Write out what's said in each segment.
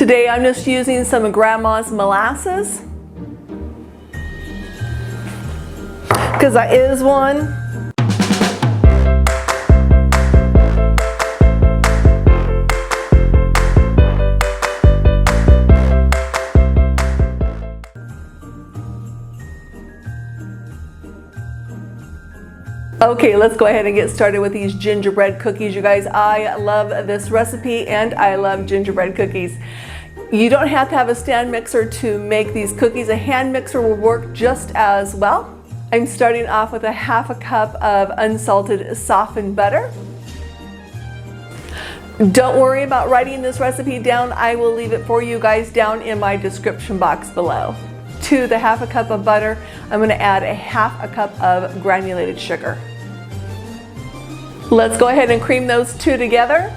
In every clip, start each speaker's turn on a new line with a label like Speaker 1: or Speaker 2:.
Speaker 1: Today I'm just using some of Grandma's molasses, because that is one. Okay, let's go ahead and get started with these gingerbread cookies, you guys. I love this recipe and I love gingerbread cookies. You don't have to have a stand mixer to make these cookies. A hand mixer will work just as well. I'm starting off with a half a cup of unsalted softened butter. Don't worry about writing this recipe down. I will leave it for you guys down in my description box below. To the half a cup of butter, I'm going to add a half a cup of granulated sugar. Let's go ahead and cream those two together.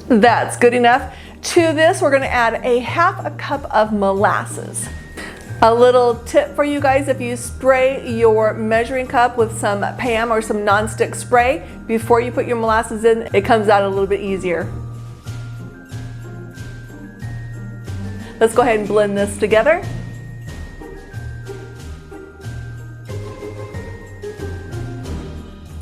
Speaker 1: That's good enough. To this, we're going to add a half a cup of molasses. A little tip for you guys: if you spray your measuring cup with some Pam or some non-stick spray before you put your molasses in, it comes out a little bit easier. Let's go ahead and blend this together.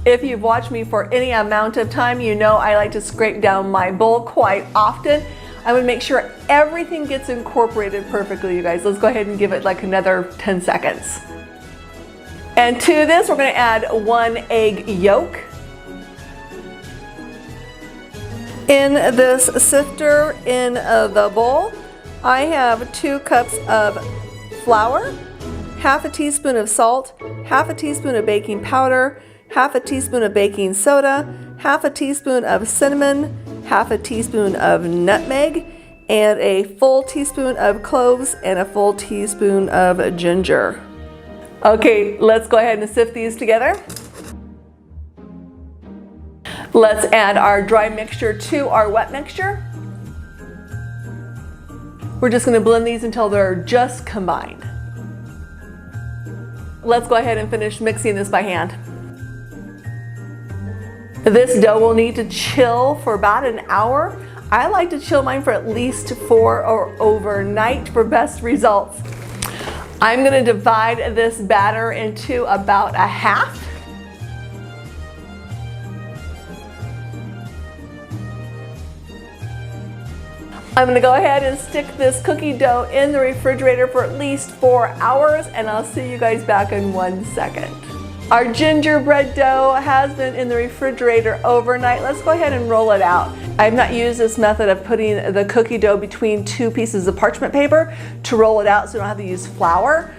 Speaker 1: If you've watched me for any amount of time, you know I like to scrape down my bowl quite often. I'm going to make sure everything gets incorporated perfectly, you guys. Let's go ahead and give it like another 10 seconds. And to this, we're going to add 1 egg yolk. In this sifter in the bowl, I have 2 cups of flour, half a teaspoon of salt, half a teaspoon of baking powder, half a teaspoon of baking soda, half a teaspoon of cinnamon, half a teaspoon of nutmeg, and a full teaspoon of cloves and a full teaspoon of ginger. Okay, let's go ahead and sift these together. Let's add our dry mixture to our wet mixture. We're just going to blend these until they're just combined. Let's go ahead and finish mixing this by hand. This dough will need to chill for about an hour. I like to chill mine for at least 4 or overnight for best results. I'm going to divide this batter into about a half. I'm going to go ahead and stick this cookie dough in the refrigerator for at least 4 hours, and I'll see you guys back in 1 second. Our gingerbread dough has been in the refrigerator overnight. Let's go ahead and roll it out. I've not used this method of putting the cookie dough between 2 pieces of parchment paper to roll it out so we don't have to use flour.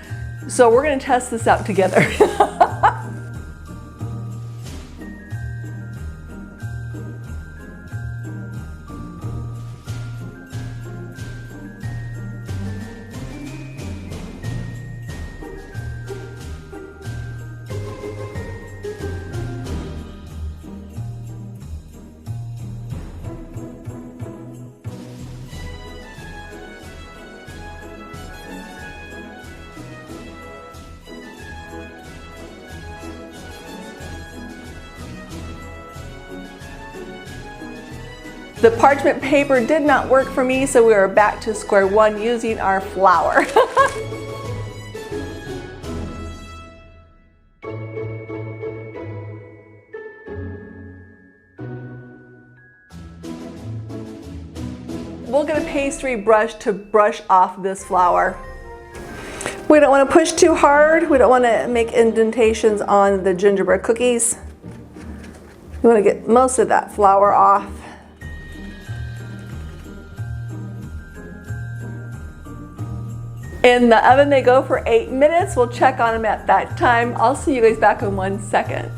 Speaker 1: So we're going to test this out together. The parchment paper did not work for me, so we are back to square one using our flour. We'll get a pastry brush to brush off this flour. We don't want to push too hard. We don't want to make indentations on the gingerbread cookies. We want to get most of that flour off. In the oven they go for 8 minutes. We'll check on them at that time. I'll see you guys back in 1 second.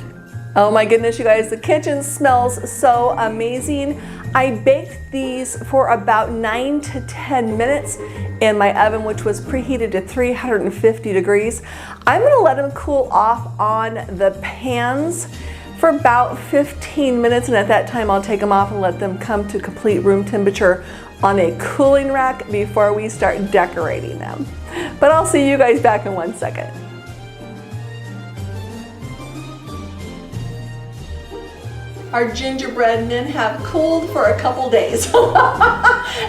Speaker 1: Oh my goodness, you guys, the kitchen smells so amazing. I baked these for about 9 to 10 minutes in my oven, which was preheated to 350 degrees. I'm gonna let them cool off on the pans for about 15 minutes, and at that time I'll take them off and let them come to complete room temperature on a cooling rack before we start decorating them. But I'll see you guys back in 1 second. Our gingerbread men have cooled for a couple days.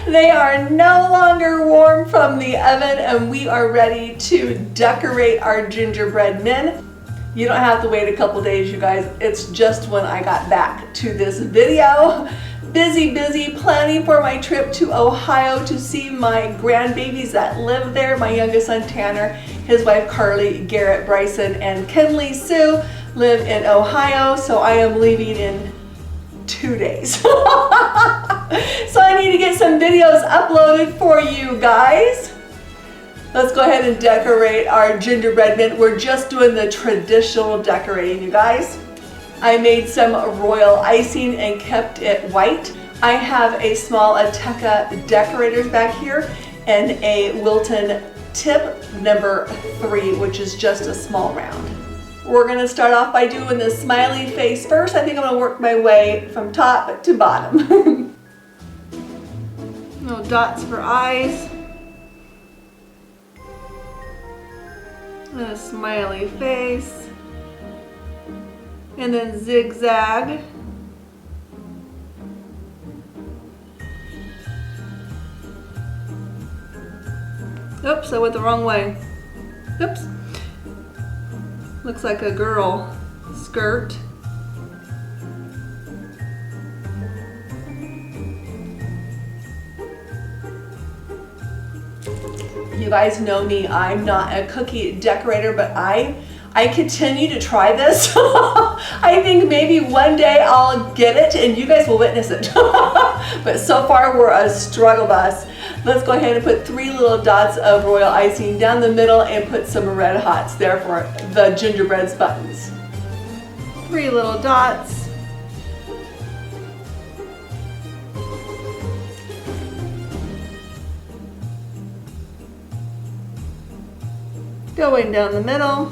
Speaker 1: They are no longer warm from the oven, and we are ready to decorate our gingerbread men. You don't have to wait a couple days, you guys. It's just when I got back to this video. Busy planning for my trip to Ohio to see my grandbabies that live there. My youngest son Tanner, his wife Carly, Garrett, Bryson, and Kenley Sue live in Ohio, so I am leaving in 2 days. So I need to get some videos uploaded for you guys. Let's go ahead and decorate our gingerbread men. We're just doing the traditional decorating, you guys. I made some royal icing and kept it white. I have a small Ateca decorators back here and a Wilton tip number 3, which is just a small round. We're gonna start off by doing the smiley face first. I think I'm gonna work my way from top to bottom. Little dots for eyes. And a smiley face. And then zigzag. Oops, I went the wrong way. Oops. Looks like a girl skirt. You guys know me, I'm not a cookie decorator, but I continue to try this. I think maybe one day I'll get it and you guys will witness it. But so far we're a struggle bus. Let's go ahead and put 3 little dots of royal icing down the middle and put some red hots there for the gingerbread's buttons. 3 little dots. Going down the middle.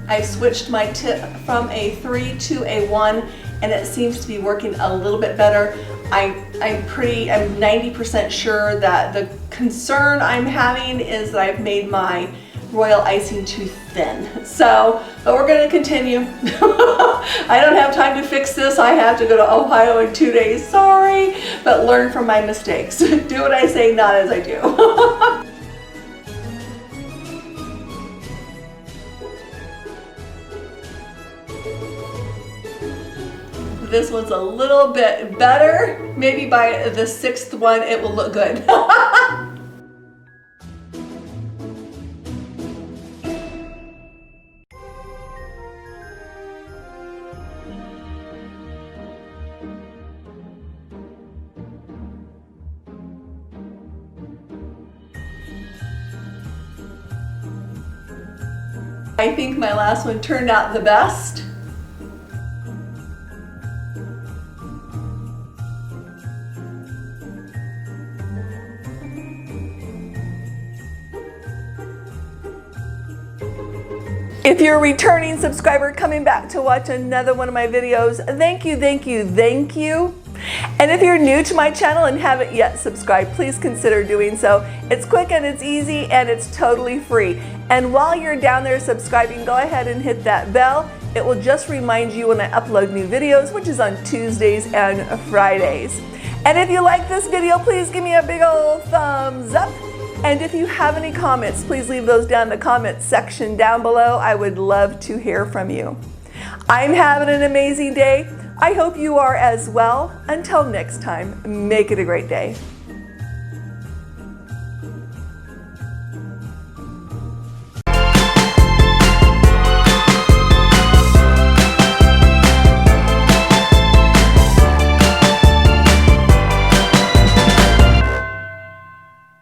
Speaker 1: I switched my tip from a 3 to a 1 and it seems to be working a little bit better. I'm 90% sure that the concern I'm having is that I've made my royal icing too thin. So, but we're gonna continue. I don't have time to fix this. I have to go to Ohio in 2 days, sorry, but learn from my mistakes. Do what I say, not as I do. This one's a little bit better. Maybe by the 6th one it will look good. I think my last one turned out the best. If you're a returning subscriber coming back to watch another one of my videos, thank you, thank you, thank you. And if you're new to my channel and haven't yet subscribed, please consider doing so. It's quick and it's easy and it's totally free. And while you're down there subscribing, go ahead and hit that bell. It will just remind you when I upload new videos, which is on Tuesdays and Fridays. And if you like this video, please give me a big old thumbs up. And if you have any comments, please leave those down in the comments section down below. I would love to hear from you. I'm having an amazing day. I hope you are as well. Until next time, make it a great day.